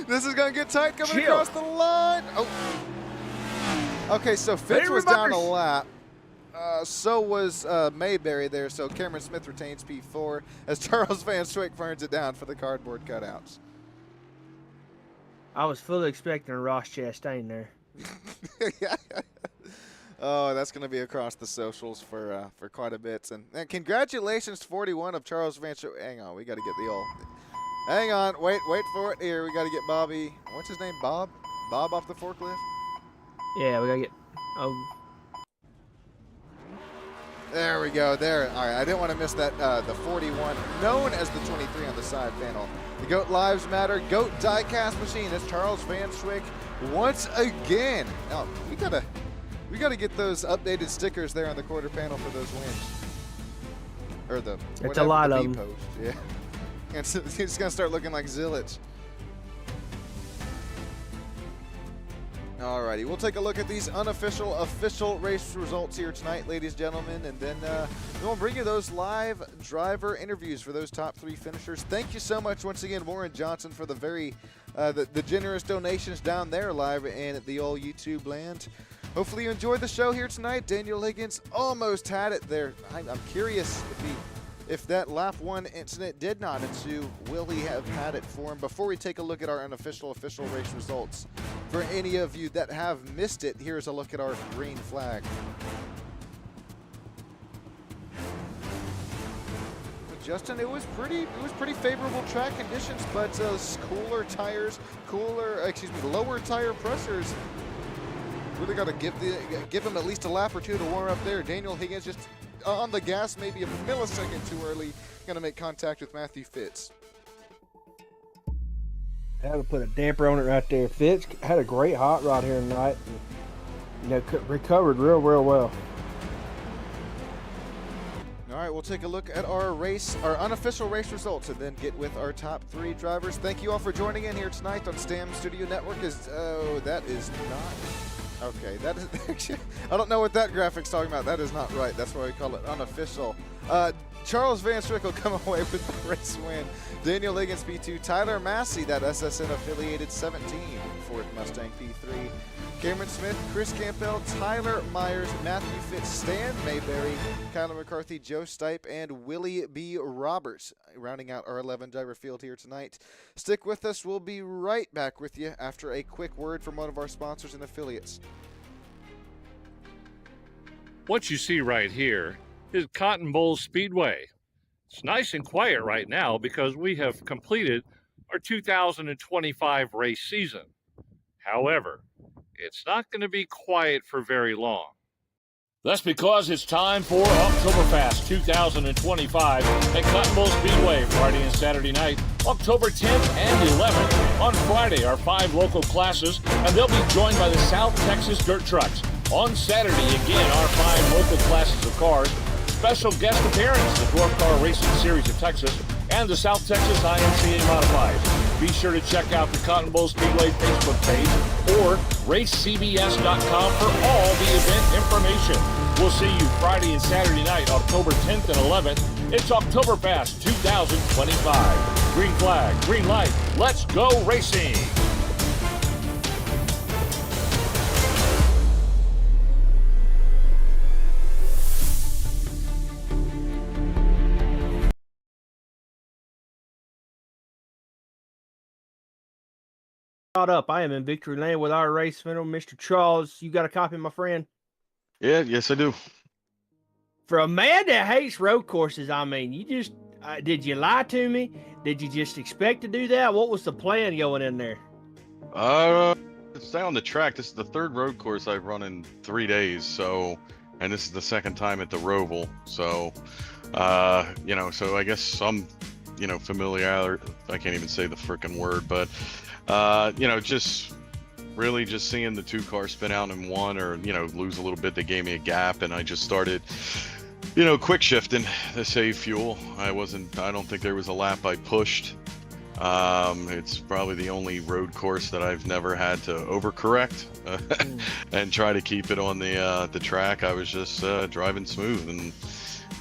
This is going to get tight coming across the line. Oh. Okay, so Fitz was down a lap. So was Mayberry there, so Cameron Smith retains P4 as Charles Van Struik burns it down for the cardboard cutouts. I was fully expecting a Ross Chastain there. Yeah. Oh, that's going to be across the socials for quite a bit. And congratulations to 41 of Charles Van Struik. Hang on, we got to get the old. Hang on, wait for it. Here, we got to get Bobby. What's his name? Bob? Bob off the forklift? Yeah, we got to get. There we go. There. All right, I didn't want to miss that. The 41, known as the 23 on the side panel. The GOAT Lives Matter GOAT Diecast Machine. That's Charles Van Struik once again. Now we gotta get those updated stickers there on the quarter panel for those wins. Or the. It's a lot of them. Post. Yeah. And so it's gonna start looking like Zillage. Alrighty, we'll take a look at these unofficial, official race results here tonight, ladies and gentlemen, and then we'll bring you those live driver interviews for those top 3 finishers. Thank you so much once again, Warren Johnson, for the very the generous donations down there live in the old YouTube land. Hopefully you enjoyed the show here tonight. Daniel Higgins almost had it there. I'm curious if that lap 1 incident did not ensue, will he have had it for him? Before we take a look at our unofficial official race results, for any of you that have missed it, here's a look at our green flag. Justin, it was pretty favorable track conditions, but cooler tires, lower tire pressures. Really got to give him at least a lap or 2 to warm up there. Daniel Higgins just on the gas, maybe a millisecond too early. Going to make contact with Matthew Fitz. Had to put a damper on it right there. Fitz had a great hot rod here tonight. And, recovered real well. All right, we'll take a look at our unofficial race results, and then get with our top 3 drivers. Thank you all for joining in here tonight on Stam Studio Network. That is not okay. That is actually, I don't know what that graphic's talking about. That is not right. That's why we call it unofficial. Charles Van Strick will come away with the race win. Daniel Liggins P2, Tyler Massey, that SSN affiliated 17, Ford Mustang P3. Cameron Smith, Chris Campbell, Tyler Myers, Matthew Fitz, Stan Mayberry, Kyler McCarthy, Joe Stipe, and Willie B. Roberts, rounding out our 11 driver field here tonight. Stick with us. We'll be right back with you after a quick word from one of our sponsors and affiliates. What you see right here is Cotton Bowl Speedway. It's nice and quiet right now because we have completed our 2025 race season. However, it's not going to be quiet for very long. That's because it's time for Oktoberfest 2025 at Cotton Bowl Speedway, Friday and Saturday night, October 10th and 11th. On Friday, our 5 local classes, and they'll be joined by the South Texas Dirt Trucks. On Saturday, again, our 5 local classes of cars. Special guest appearance, the Dwarf Car Racing Series of Texas, and the South Texas IMCA Modifieds. Be sure to check out the Cotton Bowl Speedway Facebook page or racecbs.com for all the event information. We'll see you Friday and Saturday night, October 10th and 11th. It's Oktoberfest 2025. Green flag, green light, let's go racing! Caught up. I am in victory lane with our race vendor, Mr. Charles. You got a copy, my friend? Yeah, yes, I do. For a man that hates road courses, I mean, you just did you lie to me? Did you just expect to do that? What was the plan going in there? Stay on the track. This is the 3rd road course I've run in 3 days. So, and this is the 2nd time at the Roval. So, so I guess some, familiar. I can't even say the freaking word, but. Just really just seeing the 2 cars spin out in one or, lose a little bit. They gave me a gap and I just started, quick shifting to save fuel. I don't think there was a lap I pushed. It's probably the only road course that I've never had to overcorrect and try to keep it on the track. I was just driving smooth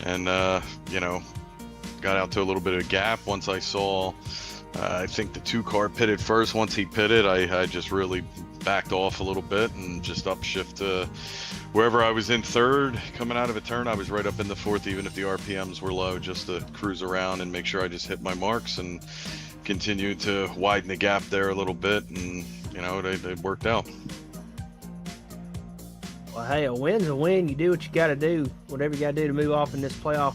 and got out to a little bit of a gap once I saw I think the 2 car pitted first. Once he pitted, I just really backed off a little bit and just upshift to wherever I was in 3rd. Coming out of a turn, I was right up in the 4th, even if the RPMs were low, just to cruise around and make sure I just hit my marks and continue to widen the gap there a little bit. And, it worked out. Well, hey, a win's a win. You do what you got to do, whatever you got to do to move off in this playoff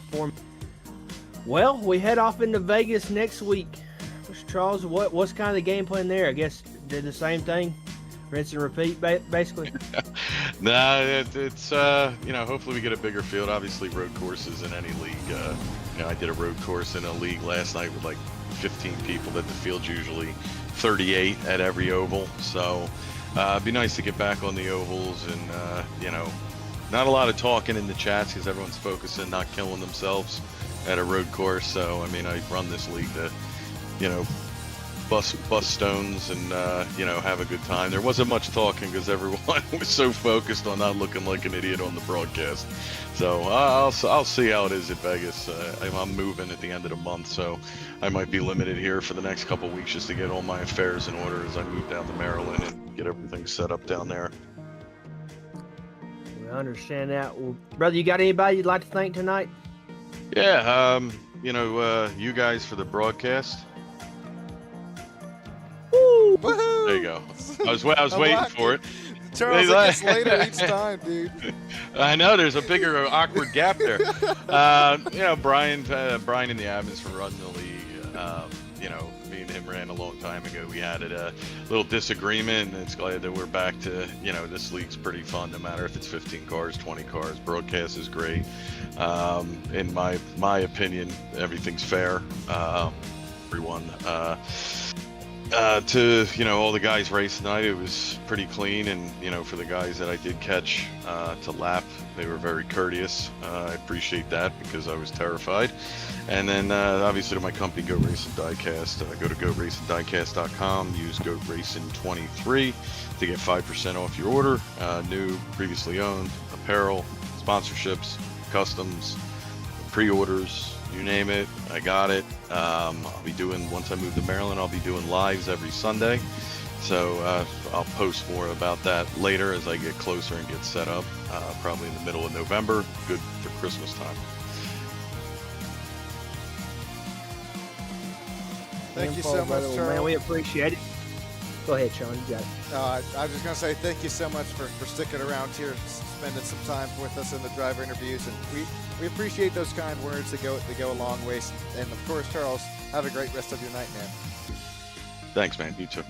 form. Well, we head off into Vegas next week. Mr. Charles, what's kind of the game plan there? I guess did the same thing, rinse and repeat, basically. Nah, it's hopefully we get a bigger field. Obviously, road courses in any league. I did a road course in a league last night with like 15 people. That the field's usually 38 at every oval. So it'd be nice to get back on the ovals and not a lot of talking in the chats because everyone's focusing, not killing themselves at a road course. So I run this league to bust stones and have a good time. There wasn't much talking because everyone was so focused on not looking like an idiot on the broadcast. So I'll see how it is at Vegas. I'm moving at the end of the month, so I might be limited here for the next couple weeks just to get all my affairs in order as I move down to Maryland and get everything set up down there. I understand that. Well, brother, you got anybody you'd like to thank tonight? Yeah, you guys for the broadcast. Woo! Woohoo! There you go. I was waiting for it. Charles, it gets later each time, dude. I know there's a bigger awkward gap there. Brian in the admins for running the league. Me and him ran a long time ago. We had a little disagreement, and it's glad that we're back to, this league's pretty fun, no matter if it's 15 cars, 20 cars. Broadcast is great. In my opinion, everything's fair. Everyone. To all the guys racing tonight, it was pretty clean, and for the guys that I did catch to lap, they were very courteous. I appreciate that because I was terrified. And then obviously to my company, Go Racing Diecast, go to GoRacingDiecast.com, use GoRacing23 to get 5% off your order. New, previously owned, apparel, sponsorships, customs, pre-orders, you name it, I got it. I'll be doing, once I move to Maryland, I'll be doing lives every Sunday. So I'll post more about that later as I get closer and get set up, probably in the middle of November, good for Christmas time. Thank you so much, Man, Charles. we appreciate it. Go ahead, Sean. You got it. I was just going to say thank you so much for sticking around here, spending some time with us in the driver interviews, and we appreciate those kind words that go a long ways. And of course, Charles, have a great rest of your night, man. Thanks, man. You too.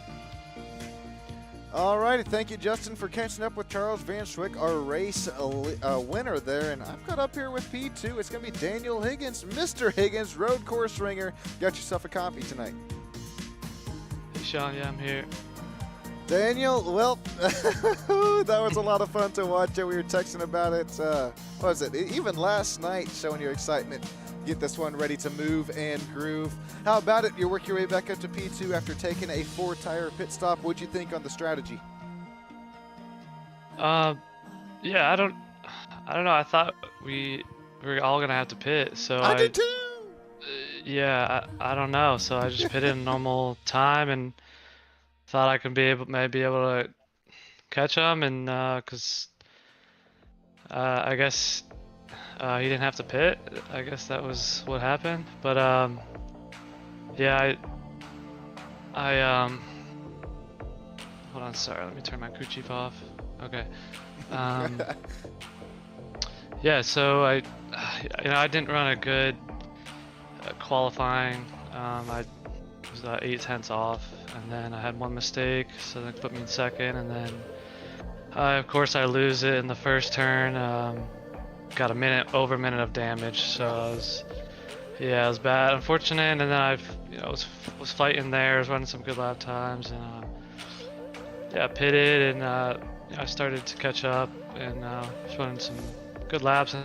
All righty, thank you, Justin, for catching up with Charles Van Schwick, our race winner there. And I've got up here with P2. It's going to be Daniel Higgins, Mr. Higgins, road course ringer. Got yourself a copy tonight. Hey, Sean, yeah, I'm here. Daniel, well, that was a lot of fun to watch. We were texting about it. What was it? Even last night, showing your excitement. Get this one ready to move and groove. How about it? You work your way back up to P2 after taking a 4-tire pit stop. What'd you think on the strategy? Yeah, I don't know. I thought we were all gonna have to pit, so I did too. Yeah, I don't know. So I just pitted in normal time and thought I could maybe able to catch him, and cause I guess he didn't have to pit. I guess that was what happened. But yeah, I hold on, sorry, let me turn my crew chief off. Okay. Yeah, so I didn't run a good qualifying. I was 8/10 off, and then I had one mistake, so that put me in second, and then of course I lose it in the first turn. Got over a minute of damage, so it was bad, unfortunate. And then I was fighting there, I was running some good lap times, and yeah, pitted, and I started to catch up, and was running some good laps,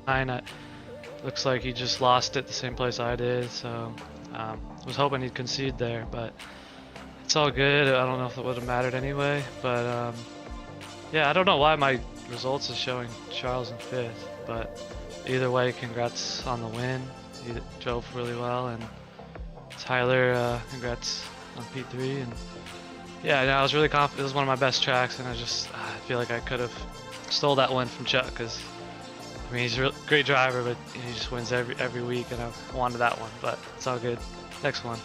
and looks like he just lost it the same place I did, so was hoping he'd concede there, but it's all good. I don't know if it would have mattered anyway, but yeah, I don't know why my results is showing Charles in 5th, but either way, congrats on the win. He drove really well, and Tyler, congrats on P3. And yeah, I was really confident. It was one of my best tracks, and I feel like I could have stole that win from Chuck, because I mean, he's a great driver, but he just wins every week, and I wanted that one, but it's all good. Next one.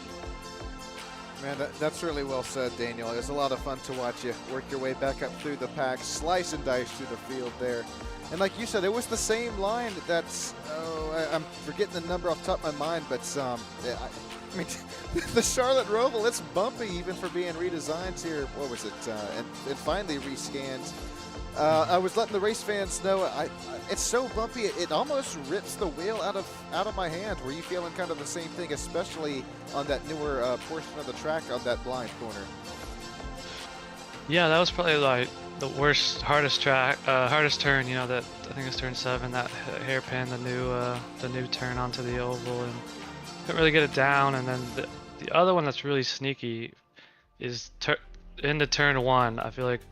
Man, that's really well said, Daniel. It was a lot of fun to watch you work your way back up through the pack, slice and dice through the field there. And like you said, it was the same line that's, I'm forgetting the number off the top of my mind, but I mean, the Charlotte Roval, it's bumpy even for being redesigned here. What was it? And finally rescanned. I was letting the race fans know it's so bumpy it almost rips the wheel out of my hand. Were you feeling kind of the same thing, especially on that newer portion of the track on that blind corner? Yeah, that was probably like the hardest turn. You know, that I think it's turn 7. That hairpin, the new turn onto the oval, and couldn't really get it down. And then the other one that's really sneaky is into turn 1. I feel like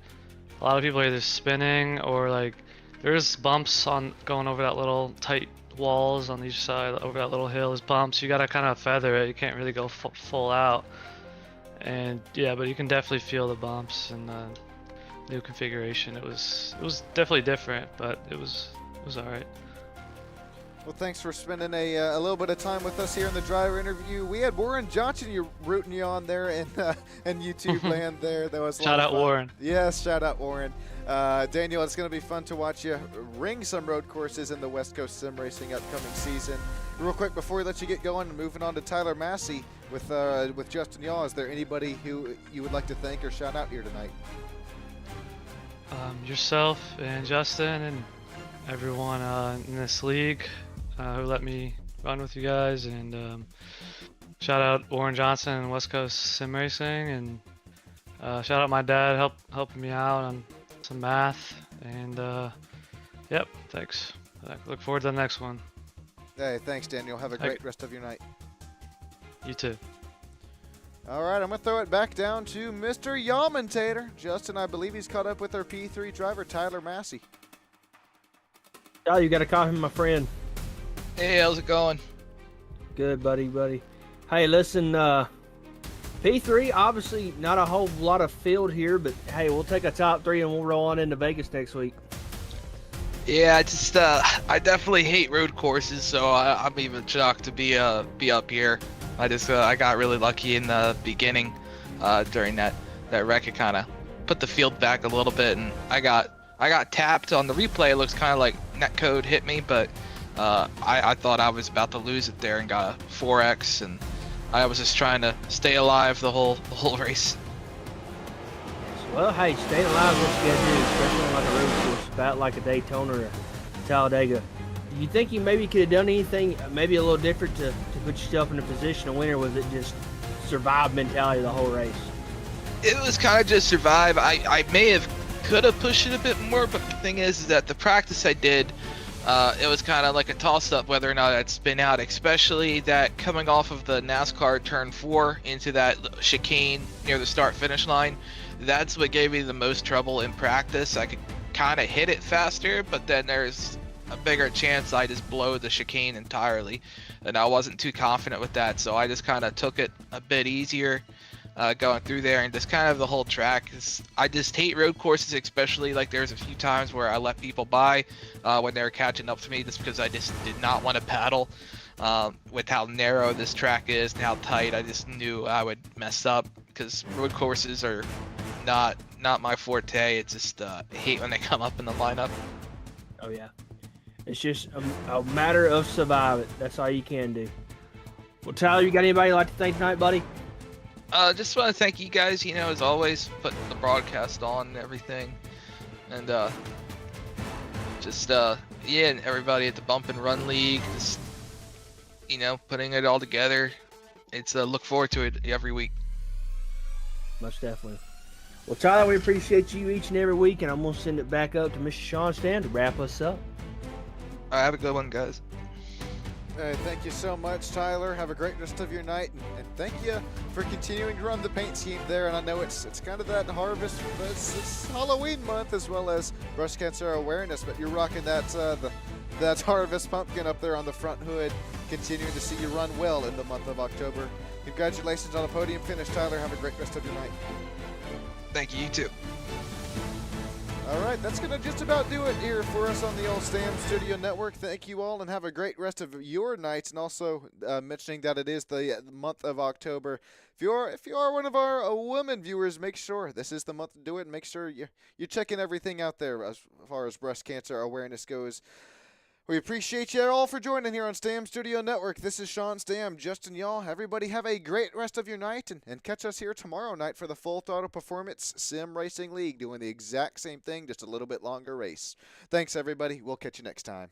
a lot of people are either spinning or like there's bumps on going over that little tight walls on each side, over that little hill. There's bumps. You gotta kind of feather it. You can't really go full out. And yeah, but you can definitely feel the bumps in the new configuration. It was definitely different, but it was all right. Well, thanks for spending a little bit of time with us here in the driver interview. We had Warren Johnson rooting you on there in YouTube land there. That was shout out Warren. Yes, shout out Warren. Daniel, it's going to be fun to watch you ring some road courses in the West Coast Sim Racing upcoming season. Real quick, before we let you get going, moving on to Tyler Massey with Justin Yaw, is there anybody who you would like to thank or shout out here tonight? Yourself and Justin and everyone in this league who let me run with you guys, and shout out Warren Johnson and West Coast Sim Racing, and shout out my dad helping me out on some math, and yep, thanks. I look forward to the next one. Hey, thanks, Daniel. Have a great rest of your night. You too. All right, I'm going to throw it back down to Mr. Yamentator. Justin, I believe he's caught up with our P3 driver, Tyler Massey. Tyler, you got a call from my friend. Hey, how's it going? Good, buddy. Hey, listen, P3, obviously not a whole lot of field here, but hey, we'll take a top 3 and we'll roll on into Vegas next week. Yeah, I definitely hate road courses, so I'm even shocked to be up here. I got really lucky in the beginning, during that wreck. It kind of put the field back a little bit, and I got tapped on the replay. It looks kind of like netcode hit me, but I thought I was about to lose it there and got a 4x, and I was just trying to stay alive the whole race. Well, hey, staying alive is what you gotta do, especially on like a road course, about like a Daytona or a Talladega. You think you maybe could have done anything, maybe a little different to put yourself in a position to win, or was it just survive mentality the whole race? It was kind of just survive. I could have pushed it a bit more, but the thing is that the practice I did, it was kind of like a toss-up whether or not I'd spin out, especially that coming off of the NASCAR turn 4 into that chicane near the start-finish line. That's what gave me the most trouble in practice. I could kind of hit it faster, but then there's a bigger chance I just blow the chicane entirely, and I wasn't too confident with that, so I just kind of took it a bit easier going through there, and just kind of the whole track. I just hate road courses, especially like there's a few times where I let people by when they were catching up to me, just because I just did not want to paddle. With how narrow this track is and how tight, I just knew I would mess up, because road courses are not my forte. It's just I hate when they come up in the lineup. Oh yeah, it's just a matter of surviving. That's all you can do. Well, Tyler, you got anybody you'd like to thank tonight, buddy? Just want to thank you guys, as always, putting the broadcast on and everything, and yeah, and everybody at the Bump and Run League, just putting it all together. It's look forward to it every week. Most definitely. Well, Tyler, we appreciate you each and every week, and I'm going to send it back up to Mr. Sean Stan to wrap us up. All right, have a good one, guys. Thank you so much, Tyler. Have a great rest of your night, and thank you for continuing to run the paint scheme there. And I know it's kind of that harvest, but it's Halloween month as well as breast cancer awareness. But you're rocking that harvest pumpkin up there on the front hood. Continuing to see you run well in the month of October. Congratulations on a podium finish, Tyler. Have a great rest of your night. Thank you, you too. All right, that's going to just about do it here for us on the Old Stam Studio Network. Thank you all, and have a great rest of your nights. And also mentioning that it is the month of October. If you are one of our women viewers, make sure this is the month to do it. And make sure you're checking everything out there as far as breast cancer awareness goes. We appreciate you all for joining here on Stam Studio Network. This is Sean Stam, Justin Y'all. Everybody have a great rest of your night, and catch us here tomorrow night for the Full Throttle Performance Sim Racing League, doing the exact same thing, just a little bit longer race. Thanks, everybody. We'll catch you next time.